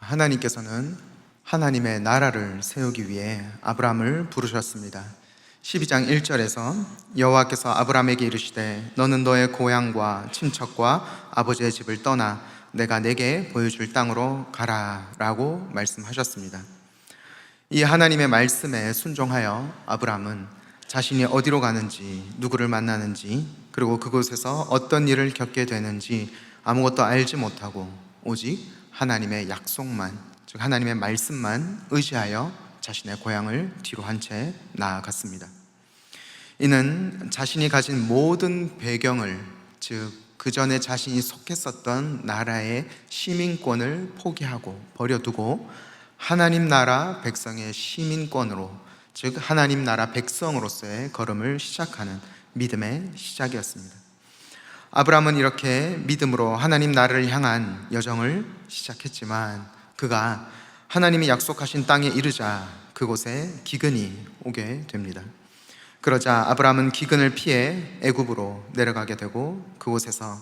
하나님께서는 하나님의 나라를 세우기 위해 아브라함을 부르셨습니다. 12장 1절에서 여호와께서 아브라함에게 이르시되 너는 너의 고향과 친척과 아버지의 집을 떠나 내가 내게 보여줄 땅으로 가라 라고 말씀하셨습니다. 이 하나님의 말씀에 순종하여 아브라함은 자신이 어디로 가는지, 누구를 만나는지, 그리고 그곳에서 어떤 일을 겪게 되는지 아무것도 알지 못하고 오직 하나님의 약속만, 즉 하나님의 말씀만 의지하여 자신의 고향을 뒤로 한 채 나아갔습니다. 이는 자신이 가진 모든 배경을, 즉 그 전에 자신이 속했었던 나라의 시민권을 포기하고 버려두고 하나님 나라 백성의 시민권으로, 즉 하나님 나라 백성으로서의 걸음을 시작하는 믿음의 시작이었습니다. 아브라함은 이렇게 믿음으로 하나님 나라를 향한 여정을 시작했지만 그가 하나님이 약속하신 땅에 이르자 그곳에 기근이 오게 됩니다. 그러자 아브라함은 기근을 피해 애굽으로 내려가게 되고 그곳에서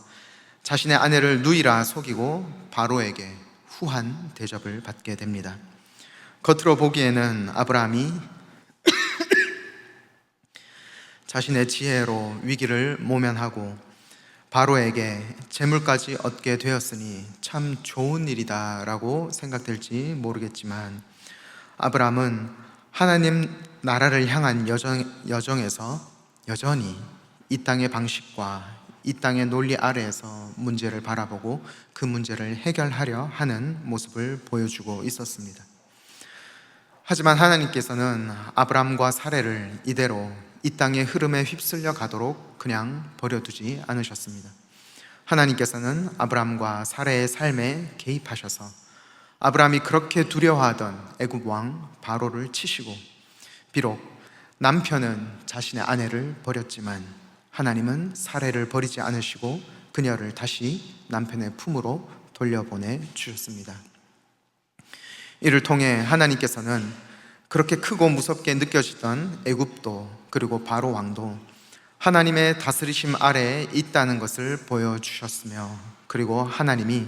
자신의 아내를 누이라 속이고 바로에게 후한 대접을 받게 됩니다. 겉으로 보기에는 아브라함이 자신의 지혜로 위기를 모면하고 바로에게 재물까지 얻게 되었으니 참 좋은 일이다 라고 생각될지 모르겠지만 아브라함은 하나님 나라를 향한 여정에서 여전히 이 땅의 방식과 이 땅의 논리 아래에서 문제를 바라보고 그 문제를 해결하려 하는 모습을 보여주고 있었습니다. 하지만 하나님께서는 아브라함과 사레를 이대로 이 땅의 흐름에 휩쓸려 가도록 그냥 버려두지 않으셨습니다. 하나님께서는 아브라함과 사레의 삶에 개입하셔서 아브라함이 그렇게 두려워하던 애굽 왕 바로를 치시고, 비록 남편은 자신의 아내를 버렸지만 하나님은 사레를 버리지 않으시고 그녀를 다시 남편의 품으로 돌려보내 주셨습니다. 이를 통해 하나님께서는 그렇게 크고 무섭게 느껴지던 애굽도 그리고 바로 왕도 하나님의 다스리심 아래에 있다는 것을 보여주셨으며, 그리고 하나님이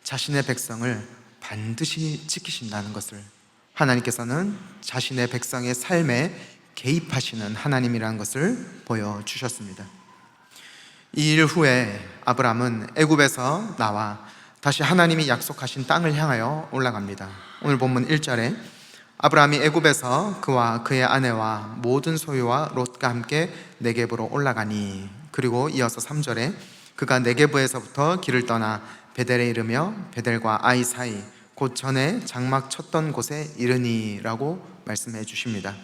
자신의 백성을 반드시 지키신다는 것을, 하나님께서는 자신의 백성의 삶에 개입하시는 하나님이라는 것을 보여주셨습니다. 이 일 후에 아브라함은 애굽에서 나와 다시 하나님이 약속하신 땅을 향하여 올라갑니다. 오늘 본문 1절에 아브라함이 애굽에서 그와 그의 아내와 모든 소유와 롯과 함께 네겝으로 올라가니, 그리고 이어서 3절에 그가 네겝에서부터 길을 떠나 베델에 이르며 베델과 아이 사이 곧 전에 장막 쳤던 곳에 이르니 라고 말씀해 주십니다.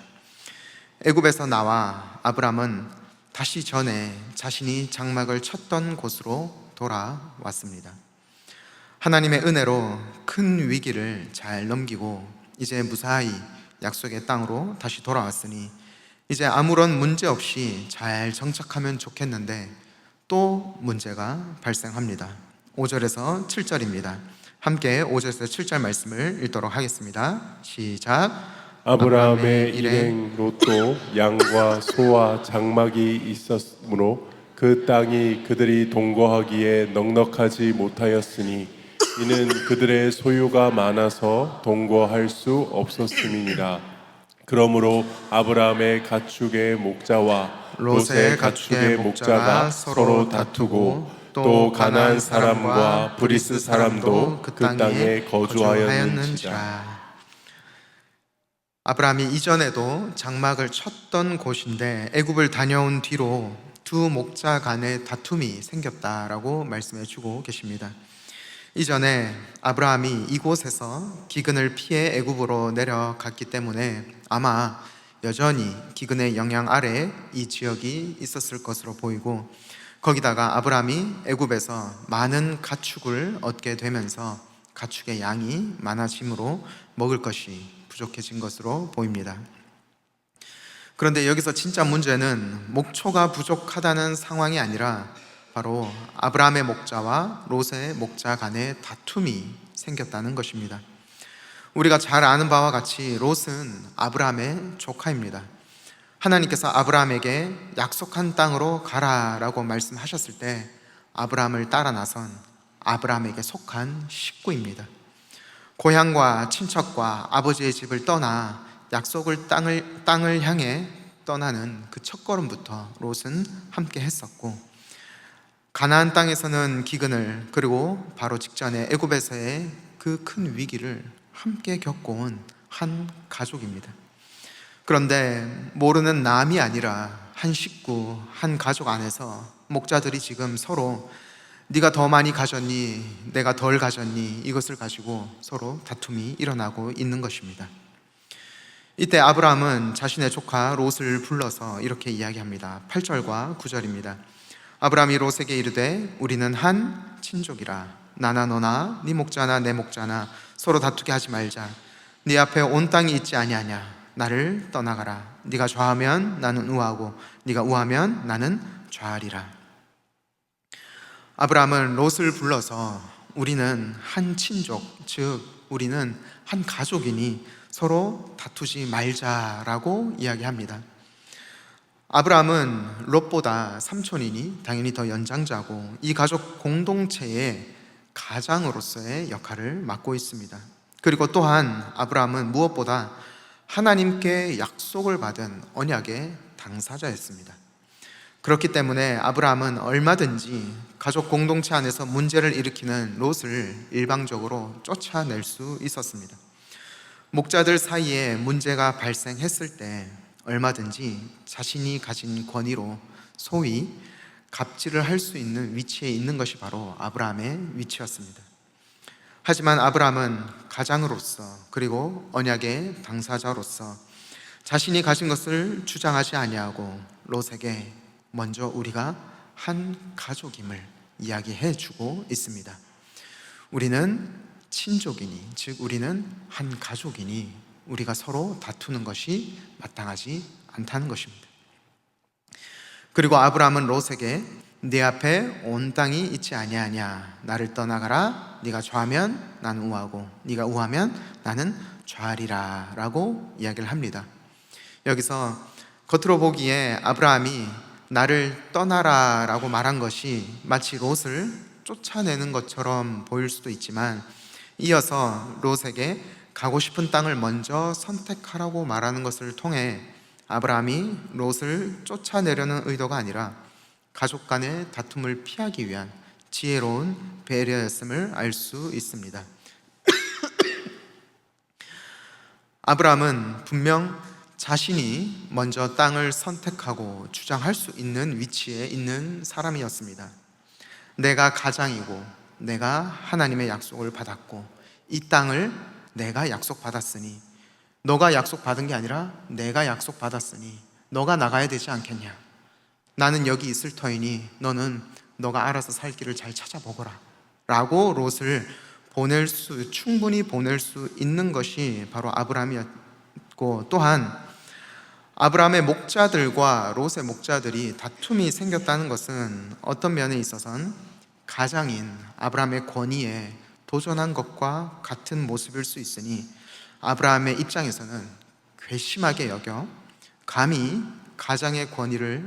애굽에서 나와 아브라함은 다시 전에 자신이 장막을 쳤던 곳으로 돌아왔습니다. 하나님의 은혜로 큰 위기를 잘 넘기고 이제 무사히 약속의 땅으로 다시 돌아왔으니 이제 아무런 문제 없이 잘 정착하면 좋겠는데 또 문제가 발생합니다. 5절에서 7절입니다. 함께 5절에서 7절 말씀을 읽도록 하겠습니다. 시작. 아브라함의 일행 롯도 양과 소와 장막이 있었으므로 그 땅이 그들이 동거하기에 넉넉하지 못하였으니 이는 그들의 소유가 많아서 동거할 수 없었음이니라. 그러므로 아브라함의 가축의 목자와 롯의 가축의 목자가 서로 다투고 또 가나안 사람과 브리스 사람도 그 땅에 거주하였는지라. 아브라함이 이전에도 장막을 쳤던 곳인데 애굽을 다녀온 뒤로 두 목자 간의 다툼이 생겼다라고 말씀해 주고 계십니다. 이전에 아브라함이 이곳에서 기근을 피해 애굽으로 내려갔기 때문에 아마 여전히 기근의 영향 아래 이 지역이 있었을 것으로 보이고, 거기다가 아브라함이 애굽에서 많은 가축을 얻게 되면서 가축의 양이 많아짐으로 먹을 것이 부족해진 것으로 보입니다. 그런데 여기서 진짜 문제는 목초가 부족하다는 상황이 아니라 바로 아브라함의 목자와 롯의 목자 간의 다툼이 생겼다는 것입니다. 우리가 잘 아는 바와 같이 롯은 아브라함의 조카입니다. 하나님께서 아브라함에게 약속한 땅으로 가라라고 말씀하셨을 때 아브라함을 따라 나선 아브라함에게 속한 식구입니다. 고향과 친척과 아버지의 집을 떠나 약속을 땅을 향해 떠나는 그 첫걸음부터 롯은 함께 했었고, 가나안 땅에서는 기근을, 그리고 바로 직전에 애굽에서의 그 큰 위기를 함께 겪어온 한 가족입니다. 그런데 모르는 남이 아니라 한 식구, 한 가족 안에서 목자들이 지금 서로 네가 더 많이 가졌니? 내가 덜 가졌니? 이것을 가지고 서로 다툼이 일어나고 있는 것입니다. 이때 아브라함은 자신의 조카 롯을 불러서 이렇게 이야기합니다. 8절과 9절입니다. 아브라함이 롯에게 이르되 우리는 한 친족이라. 나나 너나 네 목자나 내 목자나 서로 다투게 하지 말자. 네 앞에 온 땅이 있지 아니하냐. 나를 떠나가라. 네가 좌하면 나는 우하고 네가 우하면 나는 좌하리라. 아브라함은 롯을 불러서 우리는 한 친족, 즉 우리는 한 가족이니 서로 다투지 말자라고 이야기합니다. 아브라함은 롯보다 삼촌이니 당연히 더 연장자고 이 가족 공동체의 가장으로서의 역할을 맡고 있습니다. 그리고 또한 아브라함은 무엇보다 하나님께 약속을 받은 언약의 당사자였습니다. 그렇기 때문에 아브라함은 얼마든지 가족 공동체 안에서 문제를 일으키는 롯을 일방적으로 쫓아낼 수 있었습니다. 목자들 사이에 문제가 발생했을 때 얼마든지 자신이 가진 권위로 소위 갑질을 할 수 있는 위치에 있는 것이 바로 아브라함의 위치였습니다. 하지만 아브라함은 가장으로서 그리고 언약의 당사자로서 자신이 가진 것을 주장하지 아니하고 롯에게 먼저 우리가 한 가족임을 이야기해 주고 있습니다. 우리는 친족이니, 즉 우리는 한 가족이니 우리가 서로 다투는 것이 마땅하지 않다는 것입니다. 그리고 아브라함은 롯에게 네 앞에 온 땅이 있지 아니하냐. 나를 떠나가라. 네가 좌하면 나는 우하고 네가 우하면 나는 좌하리라 라고 이야기를 합니다. 여기서 겉으로 보기에 아브라함이 나를 떠나라 라고 말한 것이 마치 롯을 쫓아내는 것처럼 보일 수도 있지만, 이어서 롯에게 가고 싶은 땅을 먼저 선택하라고 말하는 것을 통해 아브라함이 롯을 쫓아내려는 의도가 아니라 가족 간의 다툼을 피하기 위한 지혜로운 배려였음을 알 수 있습니다. 아브라함은 분명 자신이 먼저 땅을 선택하고 주장할 수 있는 위치에 있는 사람이었습니다. 내가 가장이고 내가 하나님의 약속을 받았고 이 땅을 내가 약속받았으니, 너가 약속받은 게 아니라 내가 약속받았으니 너가 나가야 되지 않겠냐. 나는 여기 있을 터이니 너는 너가 알아서 살 길을 잘 찾아보거라 라고 롯을 충분히 보낼 수 있는 것이 바로 아브라함이었고, 또한 아브라함의 목자들과 롯의 목자들이 다툼이 생겼다는 것은 어떤 면에 있어서는 가장인 아브라함의 권위에 도전한 것과 같은 모습일 수 있으니, 아브라함의 입장에서는 괘씸하게 여겨 감히 가장의 권위를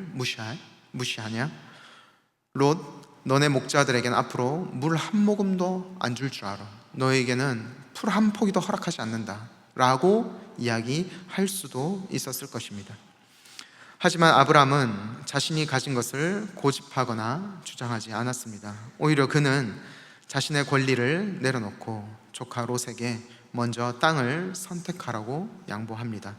무시하냐? 롯, 너네 목자들에게는 앞으로 물 한 모금도 안 줄 줄 알아. 너에게는 풀 한 포기도 허락하지 않는다 라고 이야기할 수도 있었을 것입니다. 하지만 아브라함은 자신이 가진 것을 고집하거나 주장하지 않았습니다. 오히려 그는 자신의 권리를 내려놓고 조카 롯에게 먼저 땅을 선택하라고 양보합니다.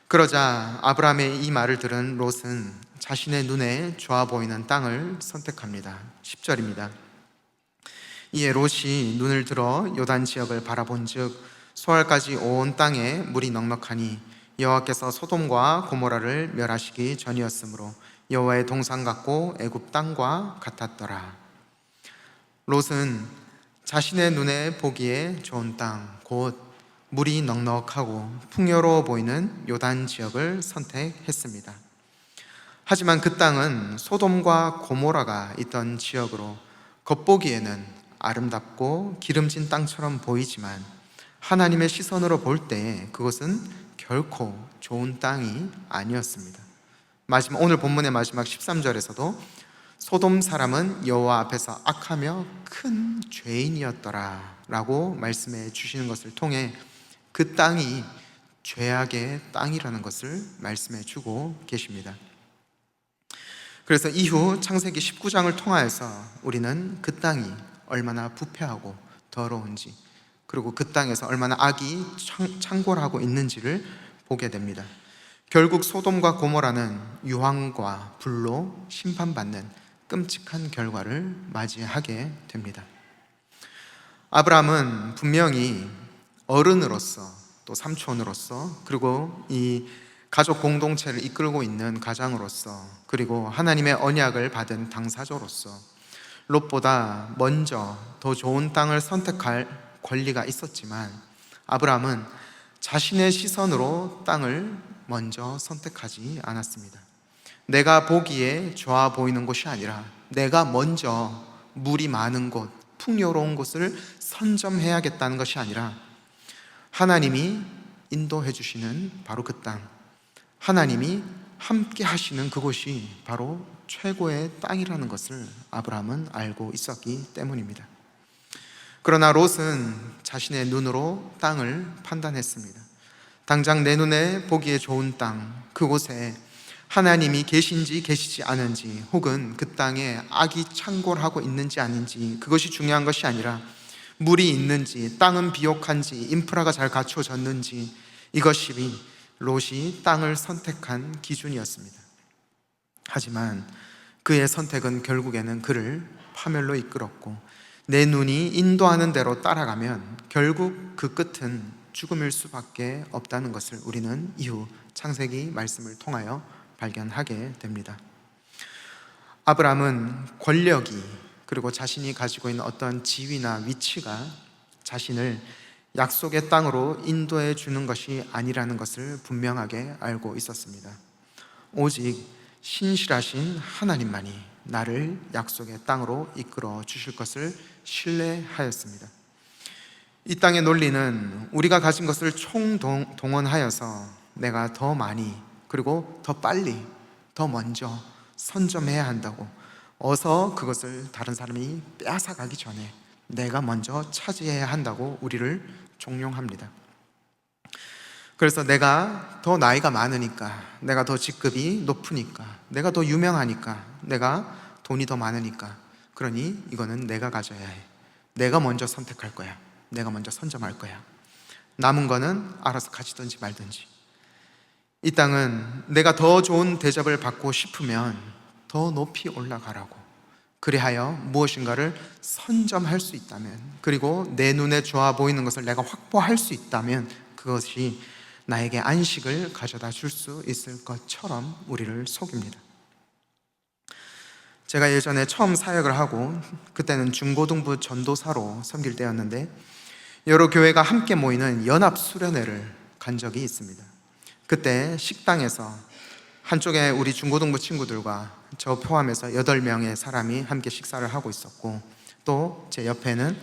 그러자 아브라함의 이 말을 들은 롯은 자신의 눈에 좋아 보이는 땅을 선택합니다. 10절입니다. 이에 롯이 눈을 들어 요단 지역을 바라본즉 소알까지 온 땅에 물이 넉넉하니 여호와께서 소돔과 고모라를 멸하시기 전이었으므로 여호와의 동산 같고 애굽 땅과 같았더라. 롯은 자신의 눈에 보기에 좋은 땅, 곧 물이 넉넉하고 풍요로워 보이는 요단 지역을 선택했습니다. 하지만 그 땅은 소돔과 고모라가 있던 지역으로 겉보기에는 아름답고 기름진 땅처럼 보이지만 하나님의 시선으로 볼 때 그것은 결코 좋은 땅이 아니었습니다. 오늘 본문의 마지막 13절에서도 소돔 사람은 여호와 앞에서 악하며 큰 죄인이었더라 라고 말씀해 주시는 것을 통해 그 땅이 죄악의 땅이라는 것을 말씀해 주고 계십니다. 그래서 이후 창세기 19장을 통하여서 우리는 그 땅이 얼마나 부패하고 더러운지, 그리고 그 땅에서 얼마나 악이 창궐하고 있는지를 보게 됩니다. 결국 소돔과 고모라는 유황과 불로 심판받는 끔찍한 결과를 맞이하게 됩니다. 아브라함은 분명히 어른으로서, 또 삼촌으로서, 그리고 이 가족 공동체를 이끌고 있는 가장으로서, 그리고 하나님의 언약을 받은 당사자로서 롯보다 먼저 더 좋은 땅을 선택할 권리가 있었지만, 아브라함은 자신의 시선으로 땅을 먼저 선택하지 않았습니다. 내가 보기에 좋아 보이는 곳이 아니라 내가 먼저 물이 많은 곳, 풍요로운 곳을 선점해야겠다는 것이 아니라 하나님이 인도해 주시는 바로 그 땅, 하나님이 함께 하시는 그곳이 바로 최고의 땅이라는 것을 아브라함은 알고 있었기 때문입니다. 그러나 롯은 자신의 눈으로 땅을 판단했습니다. 당장 내 눈에 보기에 좋은 땅, 그곳에 하나님이 계신지 계시지 않은지, 혹은 그 땅에 악이 창궐하고 있는지 아닌지, 그것이 중요한 것이 아니라 물이 있는지, 땅은 비옥한지, 인프라가 잘 갖춰졌는지, 이것이 롯이 땅을 선택한 기준이었습니다. 하지만 그의 선택은 결국에는 그를 파멸로 이끌었고, 내 눈이 인도하는 대로 따라가면 결국 그 끝은 죽음일 수밖에 없다는 것을 우리는 이후 창세기 말씀을 통하여 발견하게 됩니다. 아브라함은 권력이, 그리고 자신이 가지고 있는 어떤 지위나 위치가 자신을 약속의 땅으로 인도해 주는 것이 아니라는 것을 분명하게 알고 있었습니다. 오직 신실하신 하나님만이 나를 약속의 땅으로 이끌어 주실 것을 신뢰하였습니다. 이 땅의 논리는 우리가 가진 것을 총동원하여서 내가 더 많이, 그리고 더 빨리, 더 먼저 선점해야 한다고, 어서 그것을 다른 사람이 빼앗아가기 전에 내가 먼저 차지해야 한다고 우리를 종용합니다. 그래서 내가 더 나이가 많으니까, 내가 더 직급이 높으니까, 내가 더 유명하니까, 내가 돈이 더 많으니까, 그러니 이거는 내가 가져야 해, 내가 먼저 선택할 거야, 내가 먼저 선점할 거야, 남은 거는 알아서 가지든지 말든지. 이 땅은 내가 더 좋은 대접을 받고 싶으면 더 높이 올라가라고, 그리하여 무엇인가를 선점할 수 있다면, 그리고 내 눈에 좋아 보이는 것을 내가 확보할 수 있다면 그것이 나에게 안식을 가져다 줄 수 있을 것처럼 우리를 속입니다. 제가 예전에 처음 사역을 하고, 그때는 중고등부 전도사로 섬길 때였는데, 여러 교회가 함께 모이는 연합 수련회를 간 적이 있습니다. 그때 식당에서 한쪽에 우리 중고등부 친구들과 저 포함해서 8명의 사람이 함께 식사를 하고 있었고, 또 제 옆에는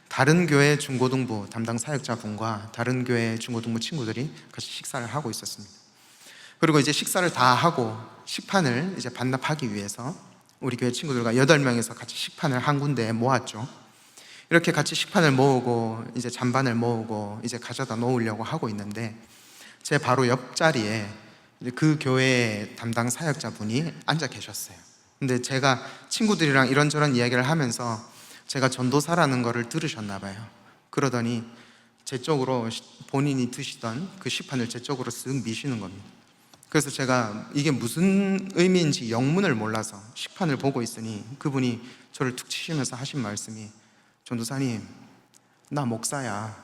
다른 교회 중고등부 담당 사역자분과 다른 교회 중고등부 친구들이 같이 식사를 하고 있었습니다. 그리고 이제 식사를 다 하고 식판을 이제 반납하기 위해서 우리 교회 친구들과 8명이서 같이 식판을 한 군데에 모았죠. 이렇게 같이 식판을 모으고 이제 잔반을 모으고 이제 가져다 놓으려고 하고 있는데, 제 바로 옆자리에 그 교회 담당 사역자분이 앉아 계셨어요. 근데 제가 친구들이랑 이런저런 이야기를 하면서 제가 전도사라는 거를 들으셨나 봐요. 그러더니 제 쪽으로, 본인이 드시던 그 식판을 제 쪽으로 쓱 미시는 겁니다. 그래서 제가 이게 무슨 의미인지 영문을 몰라서 식판을 보고 있으니 그분이 저를 툭 치시면서 하신 말씀이, 전도사님, 나 목사야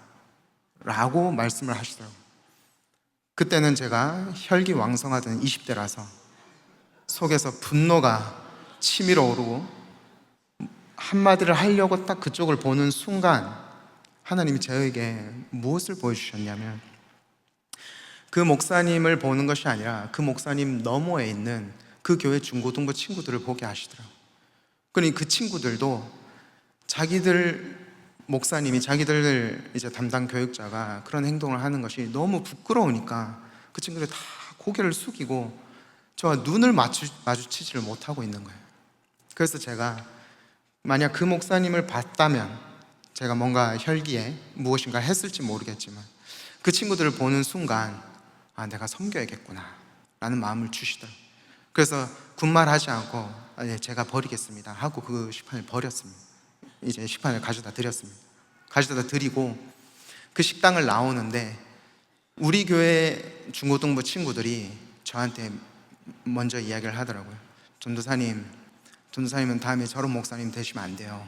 라고 말씀을 하시더라고요. 그때는 제가 혈기왕성하던 20대라서 속에서 분노가 치밀어 오르고, 한마디를 하려고 딱 그쪽을 보는 순간 하나님이 저에게 무엇을 보여주셨냐면, 그 목사님을 보는 것이 아니라 그 목사님 너머에 있는 그 교회 중고등부 친구들을 보게 하시더라고요. 그러니 그 친구들도 자기들 목사님이, 자기들 이제 담당 교육자가 그런 행동을 하는 것이 너무 부끄러우니까 그 친구들이 다 고개를 숙이고 저와 눈을 마주치지를 못하고 있는 거예요. 그래서 제가 만약 그 목사님을 봤다면 제가 뭔가 혈기에 무엇인가 했을지 모르겠지만 그 친구들을 보는 순간 내가 섬겨야겠구나 라는 마음을 주시더라고요. 그래서 군말하지 않고 예, 제가 버리겠습니다 하고 그 식판을 버렸습니다. 이제 식판을 가져다 드렸습니다. 가져다 드리고 그 식당을 나오는데 우리 교회 중고등부 친구들이 저한테 먼저 이야기를 하더라고요. 전도사님은 다음에 저런 목사님 되시면 안 돼요.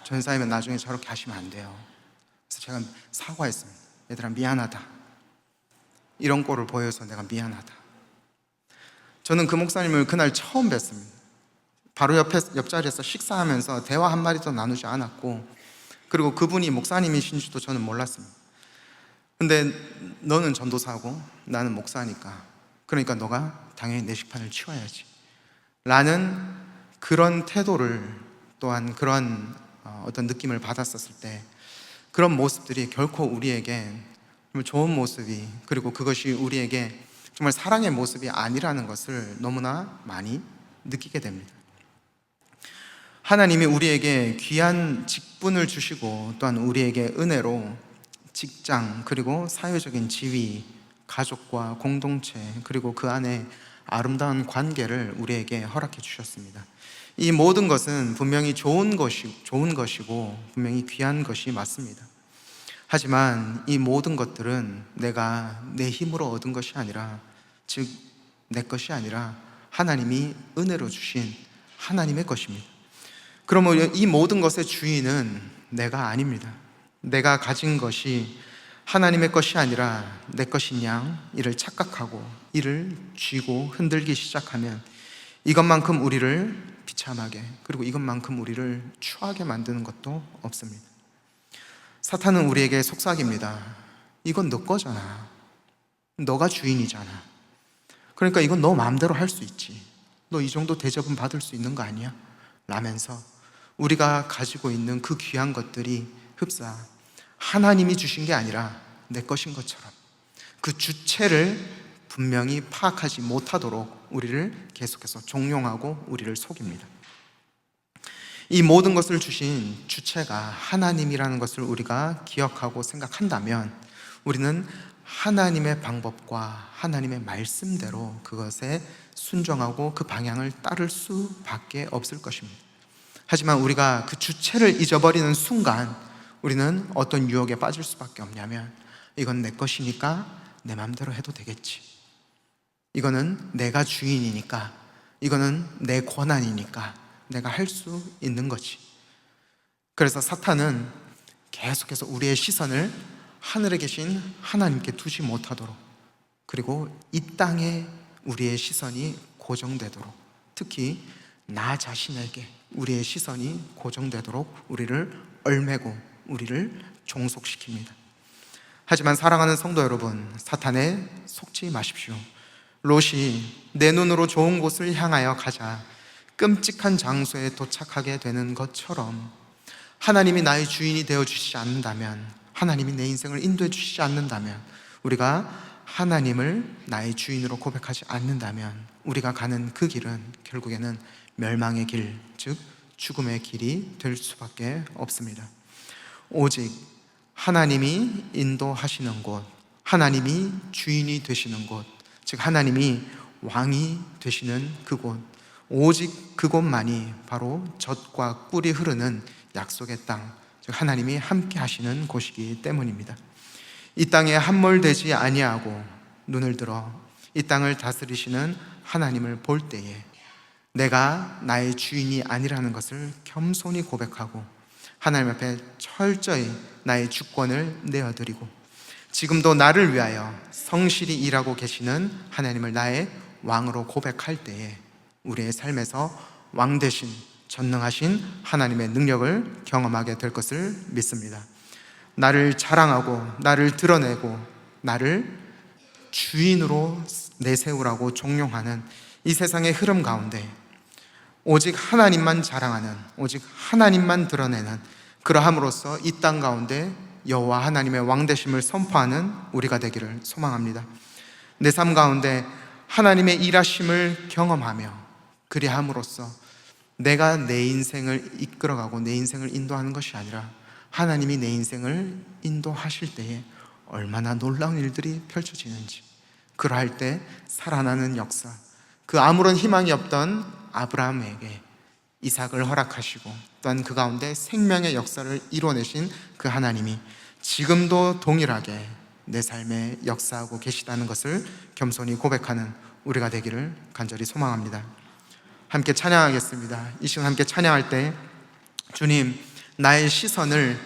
전사님은 나중에 저렇게 하시면 안 돼요. 그래서 제가 사과했습니다. 얘들아 미안하다. 이런 꼴을 보여서 내가 미안하다. 저는 그 목사님을 그날 처음 뵀습니다. 바로 옆자리에서 식사하면서 대화 한마디도 나누지 않았고, 그리고 그분이 목사님이신지도 저는 몰랐습니다. 근데 너는 전도사고 나는 목사니까, 그러니까 너가 당연히 내 식판을 치워야지 라는 그런 태도를, 또한 그런 어떤 느낌을 받았었을 때, 그런 모습들이 결코 우리에게 좋은 모습이, 그리고 그것이 우리에게 정말 사랑의 모습이 아니라는 것을 너무나 많이 느끼게 됩니다. 하나님이 우리에게 귀한 직분을 주시고, 또한 우리에게 은혜로 직장, 그리고 사회적인 지위, 가족과 공동체, 그리고 그 안에 아름다운 관계를 우리에게 허락해 주셨습니다. 이 모든 것은 분명히 좋은 것이고 분명히 귀한 것이 맞습니다. 하지만 이 모든 것들은 내가 내 힘으로 얻은 것이 아니라, 즉 내 것이 아니라 하나님이 은혜로 주신 하나님의 것입니다. 그러면 이 모든 것의 주인은 내가 아닙니다. 내가 가진 것이 하나님의 것이 아니라 내 것인 양 이를 착각하고 이를 쥐고 흔들기 시작하면 이것만큼 우리를 비참하게, 그리고 이것만큼 우리를 추하게 만드는 것도 없습니다. 사탄은 우리에게 속삭입니다. 이건 너 거잖아. 너가 주인이잖아. 그러니까 이건 너 마음대로 할 수 있지. 너 이 정도 대접은 받을 수 있는 거 아니야? 라면서 우리가 가지고 있는 그 귀한 것들이 흡사 하나님이 주신 게 아니라 내 것인 것처럼 그 주체를 분명히 파악하지 못하도록 우리를 계속해서 종용하고 우리를 속입니다. 이 모든 것을 주신 주체가 하나님이라는 것을 우리가 기억하고 생각한다면 우리는 하나님의 방법과 하나님의 말씀대로 그것에 순종하고 그 방향을 따를 수밖에 없을 것입니다. 하지만 우리가 그 주체를 잊어버리는 순간 우리는 어떤 유혹에 빠질 수밖에 없냐면, 이건 내 것이니까 내 마음대로 해도 되겠지, 이거는 내가 주인이니까, 이거는 내 권한이니까 내가 할 수 있는 거지. 그래서 사탄은 계속해서 우리의 시선을 하늘에 계신 하나님께 두지 못하도록, 그리고 이 땅에 우리의 시선이 고정되도록, 특히 나 자신에게 우리의 시선이 고정되도록 우리를 얽매고 우리를 종속시킵니다. 하지만 사랑하는 성도 여러분, 사탄에 속지 마십시오. 롯이 내 눈으로 좋은 곳을 향하여 가자 끔찍한 장소에 도착하게 되는 것처럼, 하나님이 나의 주인이 되어주시지 않는다면, 하나님이 내 인생을 인도해 주시지 않는다면, 우리가 하나님을 나의 주인으로 고백하지 않는다면 우리가 가는 그 길은 결국에는 멸망의 길, 즉 죽음의 길이 될 수밖에 없습니다. 오직 하나님이 인도하시는 곳, 하나님이 주인이 되시는 곳, 즉 하나님이 왕이 되시는 그곳, 오직 그곳만이 바로 젖과 꿀이 흐르는 약속의 땅, 즉 하나님이 함께 하시는 곳이기 때문입니다. 이 땅에 함몰되지 아니하고 눈을 들어 이 땅을 다스리시는 하나님을 볼 때에 내가 나의 주인이 아니라는 것을 겸손히 고백하고 하나님 앞에 철저히 나의 주권을 내어드리고, 지금도 나를 위하여 성실히 일하고 계시는 하나님을 나의 왕으로 고백할 때에 우리의 삶에서 왕 대신 전능하신 하나님의 능력을 경험하게 될 것을 믿습니다. 나를 자랑하고 나를 드러내고 나를 주인으로 내세우라고 종용하는 이 세상의 흐름 가운데 오직 하나님만 자랑하는, 오직 하나님만 드러내는, 그러함으로써 이 땅 가운데 여호와 하나님의 왕되심을 선포하는 우리가 되기를 소망합니다. 내 삶 가운데 하나님의 일하심을 경험하며 그리함으로써 내가 내 인생을 이끌어가고 내 인생을 인도하는 것이 아니라 하나님이 내 인생을 인도하실 때에 얼마나 놀라운 일들이 펼쳐지는지, 그러할 때 살아나는 역사, 그 아무런 희망이 없던 아브라함에게 이삭을 허락하시고 또한 그 가운데 생명의 역사를 이뤄내신 그 하나님이 지금도 동일하게 내 삶에 역사하고 계시다는 것을 겸손히 고백하는 우리가 되기를 간절히 소망합니다. 함께 찬양하겠습니다. 이 시간 함께 찬양할 때 주님, 나의 시선을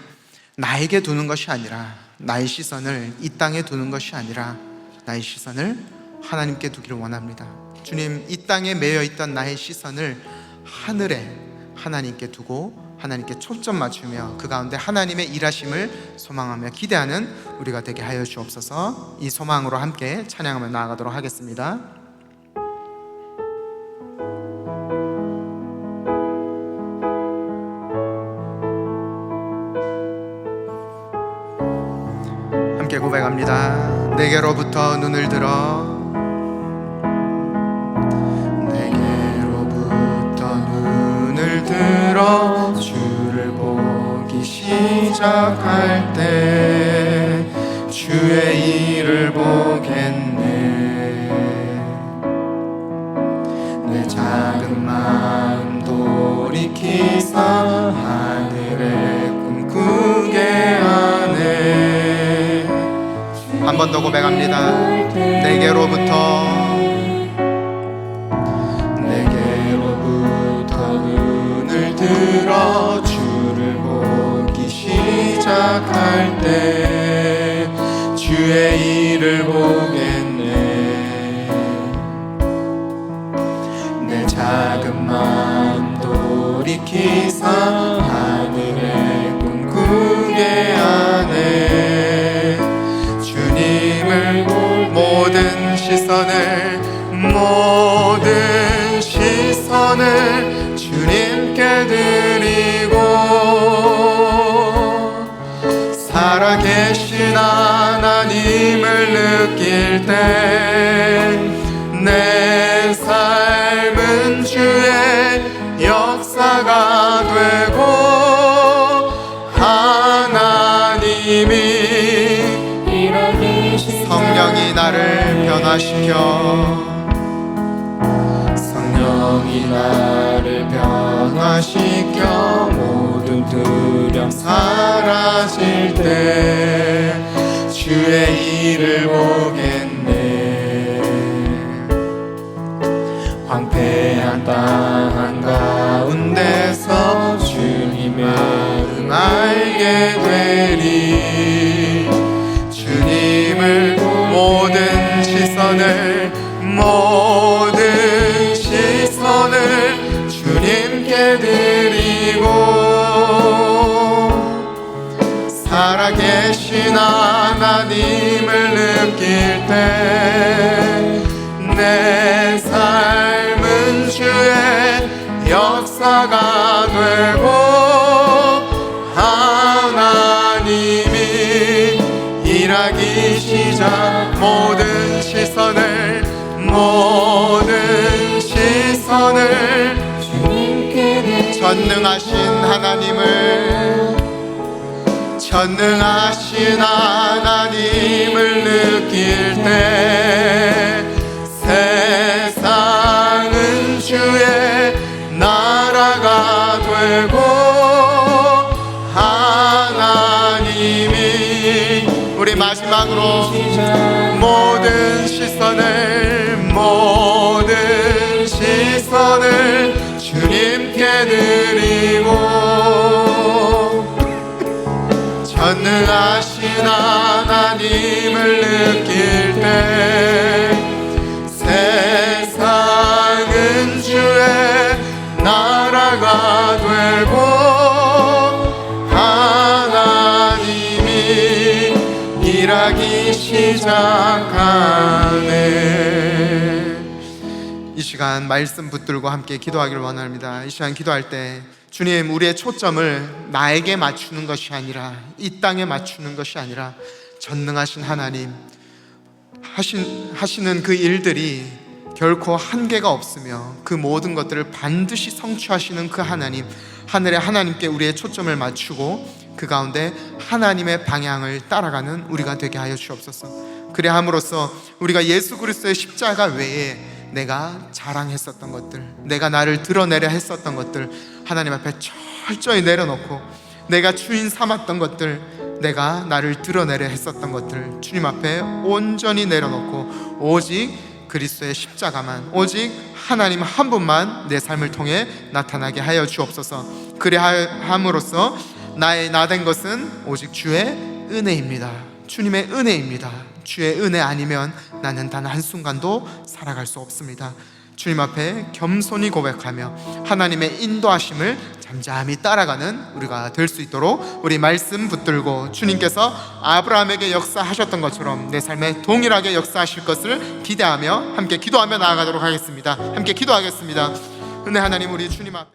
나에게 두는 것이 아니라, 나의 시선을 이 땅에 두는 것이 아니라 나의 시선을 하나님께 두기를 원합니다. 주님, 이 땅에 매여 있던 나의 시선을 하늘에 하나님께 두고 하나님께 초점 맞추며 그 가운데 하나님의 일하심을 소망하며 기대하는 우리가 되게 하여 주옵소서. 이 소망으로 함께 찬양하며 나아가도록 하겠습니다. 함께 고백합니다. 내게로부터 눈을 들어, 내게로부터 눈을 들어 주를 보기 시작할 때 주의 일을 보겠네. 내 작은 마음 돌이키사 하늘에 꿈꾸게 하네. 한 번 더 고백합니다. 내게로부터 눈을 들어 주를 보기 시작할 때 주의 일을 보겠네. 내 작은 마음 돌이키사 하늘에 꿈꾸게 하네. 주님을 모든 시선을 주님께 드리고 살아계신 하나님을 느낄 때 내 삶은 주의 역사가 되고 하나님이 성령이 나를 변화시켜 나를 변화시켜 모든 두려움 사라질 때 주의 일을 보겠네. 황폐한 땅 한가운데서 주님의 마음 알게 되리. 주님을 모든 시선을 주님께 드리고 살아계신 하나님을 느낄 때 내 삶은 주의 역사가 되고 하나님이 일하기 시작 모든 시선을 전능하신 하나님을 느낄 때 세상은 주의 나라가 되고 하나님이 우리 마지막으로 모든 시선을 주님께 드리고 전능하신 하나님을 느낄 때 세상은 주의 나라가 되고 하나님이 일하기 시작하네. 이 시간 말씀 붙들고 함께 기도하기를 원합니다. 이 시간 기도할 때 주님, 우리의 초점을 나에게 맞추는 것이 아니라 이 땅에 맞추는 것이 아니라 전능하신 하나님 하시는 그 일들이 결코 한계가 없으며 그 모든 것들을 반드시 성취하시는 그 하나님, 하늘의 하나님께 우리의 초점을 맞추고 그 가운데 하나님의 방향을 따라가는 우리가 되게 하여 주옵소서. 그래 함으로써 우리가 예수 그리스도의 십자가 외에 내가 자랑했었던 것들, 내가 나를 드러내려 했었던 것들 하나님 앞에 철저히 내려놓고, 내가 주인 삼았던 것들, 내가 나를 드러내려 했었던 것들 주님 앞에 온전히 내려놓고 오직 그리스도의 십자가만, 오직 하나님 한 분만 내 삶을 통해 나타나게 하여 주옵소서. 그래 함으로써 나의 나 된 것은 오직 주의 은혜입니다. 주님의 은혜입니다. 주의 은혜 아니면 나는 단 한순간도 살아갈 수 없습니다. 주님 앞에 겸손히 고백하며 하나님의 인도하심을 잠잠히 따라가는 우리가 될 수 있도록 우리 말씀 붙들고 주님께서 아브라함에게 역사하셨던 것처럼 내 삶에 동일하게 역사하실 것을 기대하며 함께 기도하며 나아가도록 하겠습니다. 함께 기도하겠습니다. 은혜 하나님, 우리 주님 앞에